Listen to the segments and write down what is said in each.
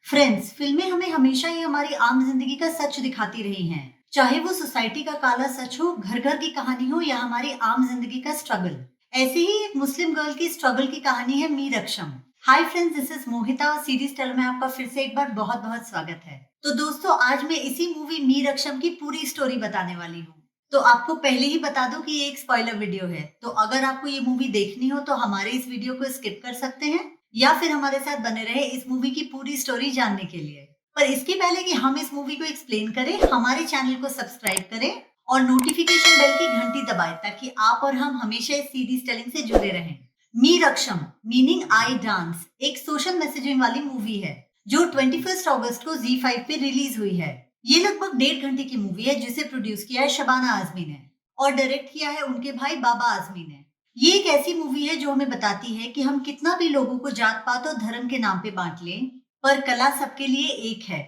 Friends, फिल्में हमें हमेशा ही हमारी आम जिंदगी का सच दिखाती रही हैं। चाहे वो सोसाइटी का काला सच हो, घर घर की कहानी हो या हमारी आम जिंदगी का स्ट्रगल। ऐसे ही एक मुस्लिम गर्ल की स्ट्रगल की कहानी है मीर अक्षम। हाय फ्रेंड्स, दिस इज मोहिता और सीरीज टेल में आपका फिर से एक बार बहुत बहुत स्वागत है। तो दोस्तों, आज मैं इसी मूवी मीर अक्षम की पूरी स्टोरी बताने वाली हूँ। तो आपको पहले ही बता दूं कि ये एक स्पॉइलर वीडियो है, तो अगर आपको ये मूवी देखनी हो तो हमारे इस वीडियो को स्किप कर सकते हैं या फिर हमारे साथ बने रहे इस मूवी की पूरी स्टोरी जानने के लिए। पर इसके पहले कि हम इस मूवी को एक्सप्लेन करें, हमारे चैनल को सब्सक्राइब करें और नोटिफिकेशन बेल की घंटी दबाएं ताकि आप और हम हमेशा इस सीरीज टेलिंग से जुड़े रहें। मीर अक्षम मीनिंग आई डांस एक सोशल मैसेजिंग वाली मूवी है जो 21 अगस्त को Z5 पे रिलीज हुई है। ये लगभग 1.5 घंटे की मूवी है जिसे प्रोड्यूस किया है शबाना आजमी ने और डायरेक्ट किया है उनके भाई बाबा आजमी ने। ये एक ऐसी मूवी है जो हमें बताती है कि हम कितना भी लोगों को जात पात और धर्म के नाम पे बांट लें, पर कला सबके लिए एक है।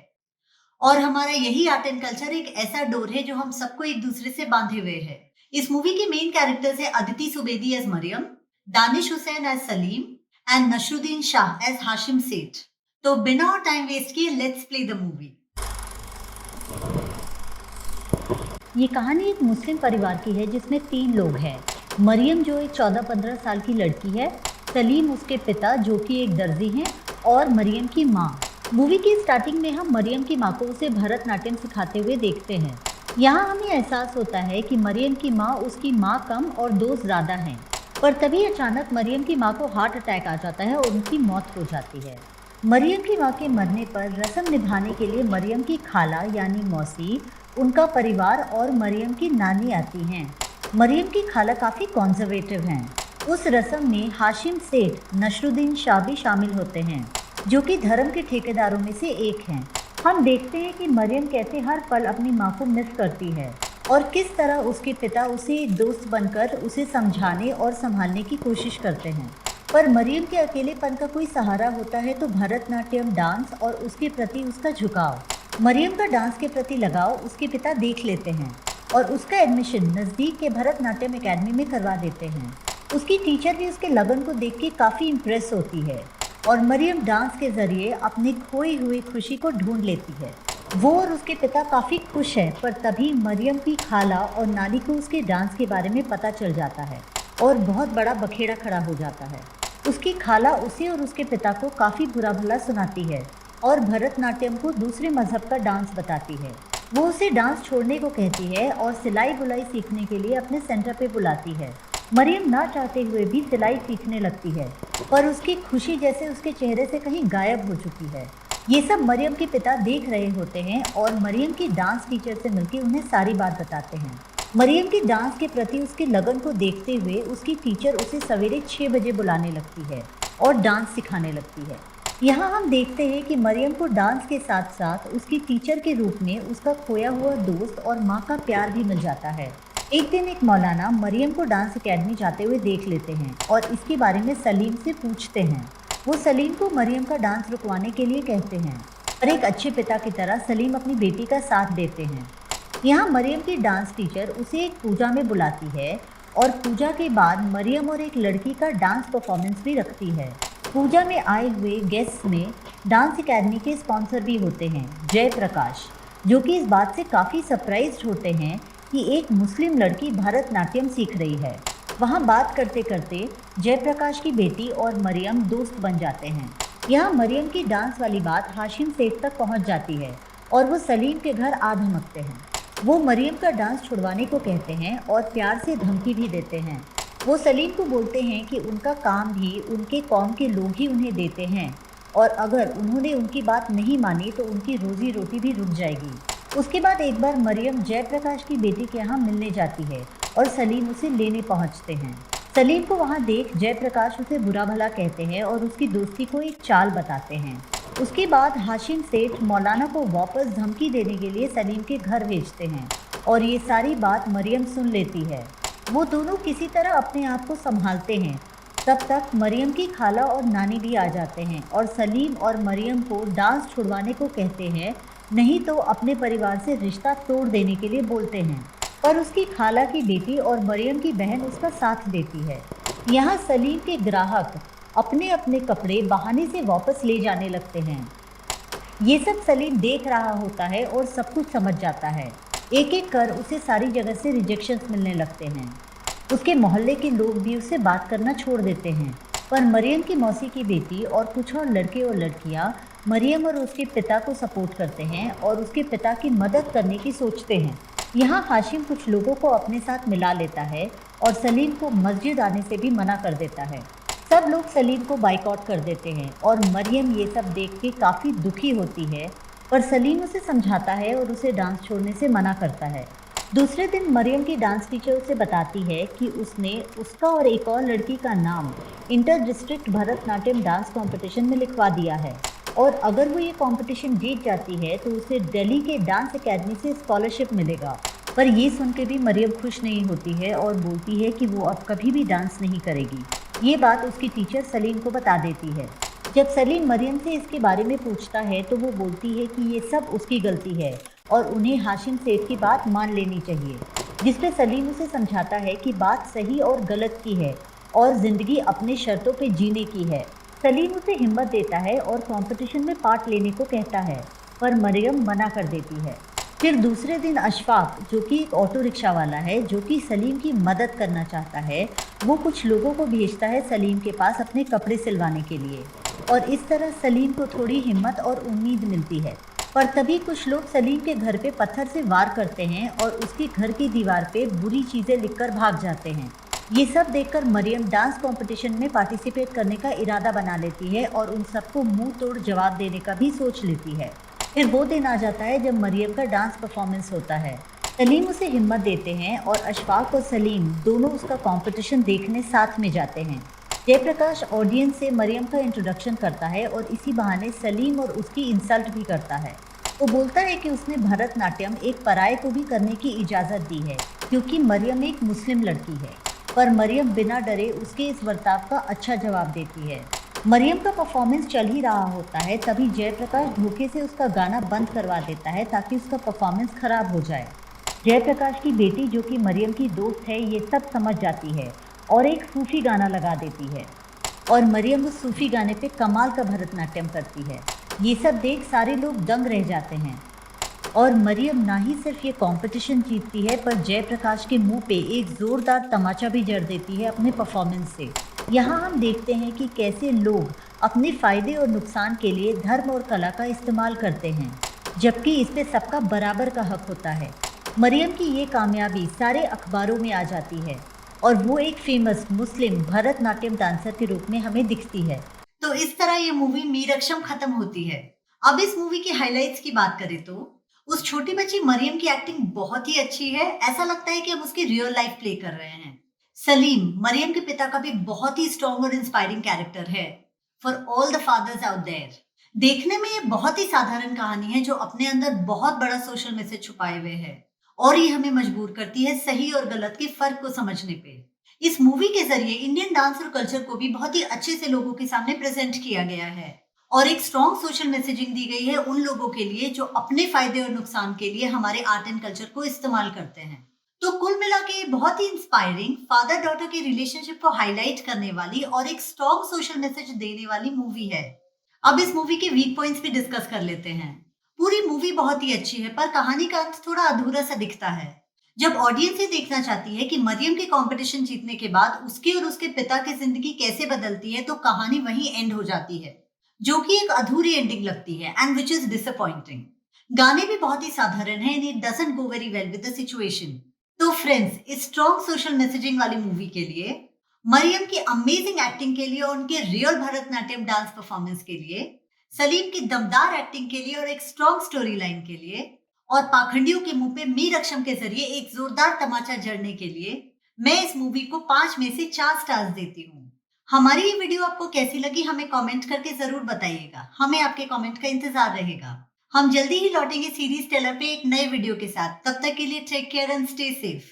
और हमारा यही आर्ट एंड कल्चर एक ऐसा डोर है जो हम सबको एक दूसरे से बांधे हुए है। इस मूवी के मेन कैरेक्टर्स है Aditi Subedi as Mariam, Danish Hussain as Salim and Naseeruddin Shah as Hashim Seth. तो बिना और टाइम वेस्ट किए लेट्स प्ले द मूवी। ये कहानी एक मुस्लिम परिवार की है जिसमें 3 लोग हैं। मरियम जो एक 14-15 साल की लड़की है, सलीम उसके पिता जो कि एक दर्जी हैं और मरियम की माँ। मूवी की स्टार्टिंग में हम मरियम की माँ को उसे भरतनाट्यम सिखाते हुए देखते हैं। यहाँ हमें एहसास होता है कि मरियम की माँ उसकी माँ कम और दोस्त ज़्यादा हैं, पर तभी अचानक मरियम की माँ को हार्ट अटैक आ जाता है और उनकी मौत हो जाती है। मरियम की माँ के मरने पर रस्म निभाने के लिए मरियम की खाला यानी मौसी, उनका परिवार और मरियम की नानी आती हैं। मरियम की खाला काफ़ी कॉन्जर्वेटिव हैं। उस रस्म में हाशिम सेठ नशरुद्दीन शाह भी शामिल होते हैं जो कि धर्म के ठेकेदारों में से एक हैं। हम देखते हैं कि मरियम कैसे हर पल अपनी माँ को मिस करती है और किस तरह उसके पिता उसे एक दोस्त बनकर उसे समझाने और संभालने की कोशिश करते हैं। पर मरियम के अकेलेपन का कोई सहारा होता है तो भरतनाट्यम डांस और उसके प्रति उसका झुकाव। मरियम का डांस के प्रति लगाव उसके पिता देख लेते हैं और उसका एडमिशन नज़दीक के भरतनाट्यम एकेडमी में करवा देते हैं। उसकी टीचर भी उसके लगन को देख के काफ़ी इम्प्रेस होती है और मरियम डांस के ज़रिए अपनी खोई हुई खुशी को ढूंढ लेती है। वो और उसके पिता काफ़ी खुश हैं, पर तभी मरियम की खाला और नानी को उसके डांस के बारे में पता चल जाता है और बहुत बड़ा बखेड़ा खड़ा हो जाता है। उसकी खाला उसे और उसके पिता को काफ़ी बुरा भला सुनाती है और भरतनाट्यम को दूसरे मज़हब का डांस बताती है। वो उसे डांस छोड़ने को कहती है और सिलाई बुलाई सीखने के लिए अपने सेंटर पे बुलाती है। मरियम ना चाहते हुए भी सिलाई सीखने लगती है, पर उसकी खुशी जैसे उसके चेहरे से कहीं गायब हो चुकी है। ये सब मरियम के पिता देख रहे होते हैं और मरियम की डांस टीचर से मिलकर उन्हें सारी बात बताते हैं। मरियम की डांस के प्रति उसके लगन को देखते हुए उसकी टीचर उसे सवेरे 6 बजे बुलाने लगती है और डांस सिखाने लगती है। यहाँ हम देखते हैं कि मरियम को डांस के साथ साथ उसकी टीचर के रूप में उसका खोया हुआ दोस्त और माँ का प्यार भी मिल जाता है। एक दिन एक मौलाना मरियम को डांस एकेडमी जाते हुए देख लेते हैं और इसके बारे में सलीम से पूछते हैं। वो सलीम को मरियम का डांस रुकवाने के लिए कहते हैं और एक अच्छे पिता की तरह सलीम अपनी बेटी का साथ देते हैं। यहाँ मरियम की डांस टीचर उसे एक पूजा में बुलाती है और पूजा के बाद मरियम और एक लड़की का डांस परफॉर्मेंस भी रखती है। पूजा में आए हुए गेस्ट्स में डांस एकेडमी के स्पॉन्सर भी होते हैं, जयप्रकाश, जो कि इस बात से काफ़ी सरप्राइज्ड होते हैं कि एक मुस्लिम लड़की भरतनाट्यम सीख रही है। वहाँ बात करते करते जयप्रकाश की बेटी और मरियम दोस्त बन जाते हैं। यहाँ मरियम की डांस वाली बात हाशिम सेठ तक पहुँच जाती है और वो सलीम के घर आ धमकते हैं। वो मरियम का डांस छुड़वाने को कहते हैं और प्यार से धमकी भी देते हैं। वो सलीम को बोलते हैं कि उनका काम भी उनके कौम के लोग ही उन्हें देते हैं और अगर उन्होंने उनकी बात नहीं मानी तो उनकी रोजी रोटी भी रुक जाएगी। उसके बाद एक बार मरियम जयप्रकाश की बेटी के यहाँ मिलने जाती है और सलीम उसे लेने पहुँचते हैं। सलीम को वहाँ देख जयप्रकाश उसे बुरा भला कहते हैं और उसकी दोस्ती को एक चाल बताते हैं। उसके बाद हाशिम सेठ मौलाना को वापस धमकी देने के लिए सलीम के घर भेजते हैं और ये सारी बात मरियम सुन लेती है। वो दोनों किसी तरह अपने आप को संभालते हैं। तब तक मरियम की खाला और नानी भी आ जाते हैं और सलीम और मरियम को डांस छुड़वाने को कहते हैं, नहीं तो अपने परिवार से रिश्ता तोड़ देने के लिए बोलते हैं। पर उसकी खाला की बेटी और मरियम की बहन उसका साथ देती है। यहाँ सलीम के ग्राहक अपने अपने कपड़े बहाने से वापस ले जाने लगते हैं। ये सब सलीम देख रहा होता है और सब कुछ समझ जाता है। एक एक कर उसे सारी जगह से रिजेक्शंस मिलने लगते हैं। उसके मोहल्ले के लोग भी उससे बात करना छोड़ देते हैं। पर मरियम की मौसी की बेटी और कुछ और लड़के और लड़कियां मरियम और उसके पिता को सपोर्ट करते हैं और उसके पिता की मदद करने की सोचते हैं। यहाँ हाशिम कुछ लोगों को अपने साथ मिला लेता है और सलीम को मस्जिद आने से भी मना कर देता है। सब लोग सलीम को बाइकआउट कर देते हैं और मरियम ये सब देख के काफ़ी दुखी होती है, पर सलीम उसे समझाता है और उसे डांस छोड़ने से मना करता है। दूसरे दिन मरियम की डांस टीचर उसे बताती है कि उसने उसका और एक और लड़की का नाम inter district Bharatanatyam dance competition में लिखवा दिया है और अगर वो ये कंपटीशन जीत जाती है तो उसे दिल्ली के डांस एकेडमी से स्कॉलरशिप मिलेगा। पर ये सुन के भी मरियम खुश नहीं होती है और बोलती है कि वो अब कभी भी डांस नहीं करेगी। ये बात उसकी टीचर सलीम को बता देती है। जब सलीम मरियम से इसके बारे में पूछता है तो वो बोलती है कि ये सब उसकी गलती है और उन्हें हाशिम सेठ की बात मान लेनी चाहिए, जिस पे सलीम उसे समझाता है कि बात सही और गलत की है और ज़िंदगी अपने शर्तों पे जीने की है। सलीम उसे हिम्मत देता है और कंपटीशन में पार्ट लेने को कहता है, पर मरियम मना कर देती है। फिर दूसरे दिन अशफाक, जो कि एक ऑटो रिक्शा वाला है, जो कि सलीम की मदद करना चाहता है, वो कुछ लोगों को भेजता है सलीम के पास अपने कपड़े सिलवाने के लिए और इस तरह सलीम को थोड़ी हिम्मत और उम्मीद मिलती है। पर तभी कुछ लोग सलीम के घर पे पत्थर से वार करते हैं और उसके घर की दीवार पे बुरी चीज़ें लिखकर भाग जाते हैं। ये सब देखकर मरियम डांस कंपटीशन में पार्टिसिपेट करने का इरादा बना लेती है और उन सबको मुंह तोड़ जवाब देने का भी सोच लेती है। फिर वो दिन आ जाता है जब मरियम का डांस परफॉर्मेंस होता है। सलीम उसे हिम्मत देते हैं और अशफाक और सलीम दोनों उसका कंपटीशन देखने साथ में जाते हैं। जयप्रकाश ऑडियंस से मरियम का इंट्रोडक्शन करता है और इसी बहाने सलीम और उसकी इंसल्ट भी करता है। वो बोलता है कि उसने भरतनाट्यम एक पराये को भी करने की इजाज़त दी है क्योंकि मरियम एक मुस्लिम लड़की है। पर मरियम बिना डरे उसके इस बर्ताव का अच्छा जवाब देती है। मरियम का परफॉर्मेंस चल ही रहा होता है, तभी जयप्रकाश धोखे से उसका गाना बंद करवा देता है ताकि उसका परफॉर्मेंस खराब हो जाए। जयप्रकाश की बेटी, जो कि मरियम की दोस्त है, ये सब समझ जाती है और एक सूफी गाना लगा देती है और मरियम उस सूफी गाने पे कमाल का भरतनाट्यम करती है। ये सब देख सारे लोग दंग रह जाते हैं और मरियम ना ही सिर्फ ये कंपटीशन जीतती है पर जयप्रकाश के मुंह पे एक ज़ोरदार तमाचा भी जड़ देती है अपने परफॉर्मेंस से। यहाँ हम देखते हैं कि कैसे लोग अपने फ़ायदे और नुकसान के लिए धर्म और कला का इस्तेमाल करते हैं, जबकि इस पे सबका बराबर का हक होता है। मरियम की ये कामयाबी सारे अखबारों में आ जाती है और वो एक फेमस मुस्लिम भरतनाट्यम डांसर के रूप में हमें दिखती है। तो इस तरह ये मूवी मीरक्षम खत्म होती है। अब इस मूवी की हाइलाइट्स की बात करें तो उस छोटी बच्ची मरियम की एक्टिंग बहुत ही अच्छी है। ऐसा लगता है कि हम उसकी रियल लाइफ प्ले कर रहे हैं। सलीम मरियम के पिता का भी बहुत ही स्ट्रॉन्ग और इंस्पायरिंग कैरेक्टर है for all the fathers out there. देखने में ये बहुत ही साधारण कहानी है जो अपने अंदर बहुत बड़ा सोशल मैसेज छुपाए हुए है और ये हमें मजबूर करती है सही और गलत के फर्क को समझने पे। इस मूवी के जरिए इंडियन डांस और कल्चर को भी बहुत ही अच्छे से लोगों के सामने प्रेजेंट किया गया है और एक स्ट्रॉन्ग सोशल मैसेजिंग दी गई है उन लोगों के लिए जो अपने फायदे और नुकसान के लिए हमारे आर्ट एंड कल्चर को इस्तेमाल करते हैं। तो कुल मिला के बहुत ही इंस्पायरिंग फादर डॉटर के रिलेशनशिप को हाईलाइट करने वाली और एक स्ट्रॉन्ग सोशल मैसेज देने वाली मूवी है। अब इस मूवी के वीक पॉइंट्स भी डिस्कस कर लेते हैं। पूरी मूवी बहुत ही अच्छी है पर कहानी का अंत थोड़ा अधूरा सा दिखता है। जब ऑडियंस ये देखना चाहती है कि मरियम के कंपटीशन जीतने के बाद उसकी और उसके पिता की जिंदगी कैसे बदलती है तो कहानी वहीं एंड हो जाती है, जो कि एक अधूरी एंडिंग लगती है एंड विच इज डिसअपॉइंटिंग। गाने भी बहुत ही साधारण है and it doesn't go very well with the situation. तो फ्रेंड्स, इस स्ट्रॉन्ग सोशल मैसेजिंग वाली मूवी के लिए, मरियम की अमेजिंग एक्टिंग के लिए और उनके रियल भरतनाट्यम डांस परफॉर्मेंस के लिए, सलीम की दमदार एक्टिंग के लिए और एक स्ट्रॉन्ग स्टोरी लाइन के लिए और पाखंडियों के मुंह पे मीरक्षम के जरिए एक जोरदार तमाचा जड़ने के लिए मैं इस मूवी को 5 में से 4 स्टार्स देती हूँ। हमारी ये वीडियो आपको कैसी लगी हमें कमेंट करके जरूर बताइएगा। हमें आपके कमेंट का इंतजार रहेगा। हम जल्दी ही लौटेंगे सीरीज टेलर पे एक नए वीडियो के साथ। तब तक के लिए take care and stay safe.